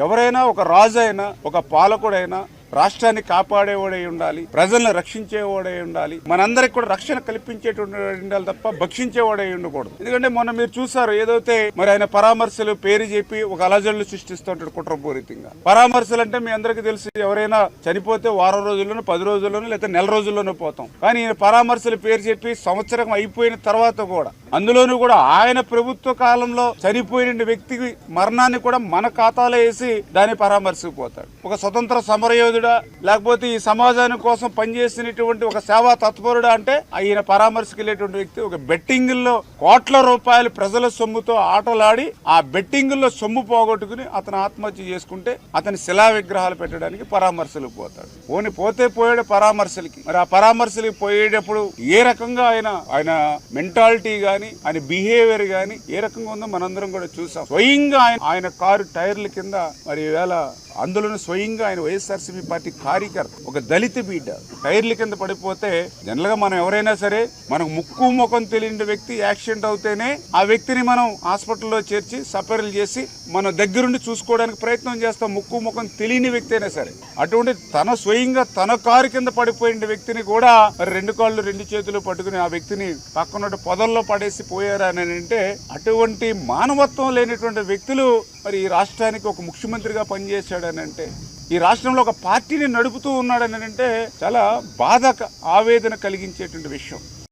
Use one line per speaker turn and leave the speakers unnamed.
ఎవరైనా ఒక రాజు అయినా ఒక పాలకుడైనా రాష్ట్రాన్ని కాపాడేవాడై ఉండాలి, ప్రజలను రక్షించేవాడై ఉండాలి, మనందరికి కూడా రక్షణ కల్పించేటువంటి ఉండాలి తప్ప భక్షించేవాడై ఉండకూడదు. ఎందుకంటే మొన్న మీరు చూసారు ఏదైతే మరి ఆయన పరామర్శలు పేరు చెప్పి ఒక అలజడులు సృష్టిస్తుంటాడు కుట్రపూరితంగా. పరామర్శలు అంటే మీ అందరికీ తెలుసు, ఎవరైనా చనిపోతే వారం రోజుల్లోనూ 10 రోజుల్లోనూ లేదా నెల రోజుల్లోనూ పోతాం. కానీ ఈయన పరామర్శలు పేరు చెప్పి సంవత్సరం అయిపోయిన తర్వాత కూడా, అందులోనూ కూడా ఆయన ప్రభుత్వ కాలంలో చనిపోయిన వ్యక్తికి మరణాన్ని కూడా మన ఖాతాలో వేసి దాన్ని పరామర్శకు పోతాడు. ఒక స్వతంత్ర సమరయోధుడా లేకపోతే ఈ సమాజాని కోసం పనిచేసినటువంటి ఒక సేవా తత్పరుడా అంటే ఆయన పరామర్శకు వెళ్ళేటువంటి వ్యక్తి ఒక బెట్టింగ్ లో కోట్ల రూపాయలు ప్రజల సొమ్ముతో ఆటలాడి ఆ బెట్టింగ్ లో సొమ్ము పోగొట్టుకుని అతను ఆత్మహత్య చేసుకుంటే అతని శిలా విగ్రహాలు పెట్టడానికి పరామర్శలకు పోతాడు. పోతే పోయాడు పరామర్శలకి. మరి ఆ పరామర్శలకి పోయేటప్పుడు ఏ రకంగా ఆయన మెంటాలిటీ గాని ఆయన బిహేవియర్ గాని ఏ రకంగా ఉందో మనందరం కూడా చూసాం. స్వయంగా ఆయన కారు టైర్ల కింద మరి ఈవేళ అందులోనూ స్వయంగా ఆయన వైఎస్ఆర్సీపీ పార్టీ కార్యకర్త ఒక దళిత బిడ్డ టైర్ల కింద పడిపోతే జనరల్ గా మనం ఎవరైనా సరే మనకు ముక్కు ముఖం తెలియని వ్యక్తి యాక్సిడెంట్ అవుతేనే ఆ వ్యక్తిని మనం హాస్పిటల్లో చేర్చి సపరేట్ చేసి మన దగ్గరుండి చూసుకోవడానికి ప్రయత్నం చేస్తాం, ముక్కు ముఖం తెలియని వ్యక్తి అయినా సరే. అటువంటి తన స్వయంగా తన కారు కింద పడిపోయిన వ్యక్తిని కూడా మరి 2 కాళ్ళు 2 చేతులు పట్టుకుని ఆ వ్యక్తిని పక్కన పొదల్లో పడేసి పోయారని అంటే అటువంటి మానవత్వం లేనటువంటి వ్యక్తులు మరి ఈ రాష్ట్రానికి ఒక ముఖ్యమంత్రిగా పనిచేశాడని అంటే, ఈ రాష్ట్రంలో ఒక పార్టీని నడుపుతూ ఉన్నాడని అంటే చాలా బాధ ఆవేదన కలిగించేటువంటి విషయం.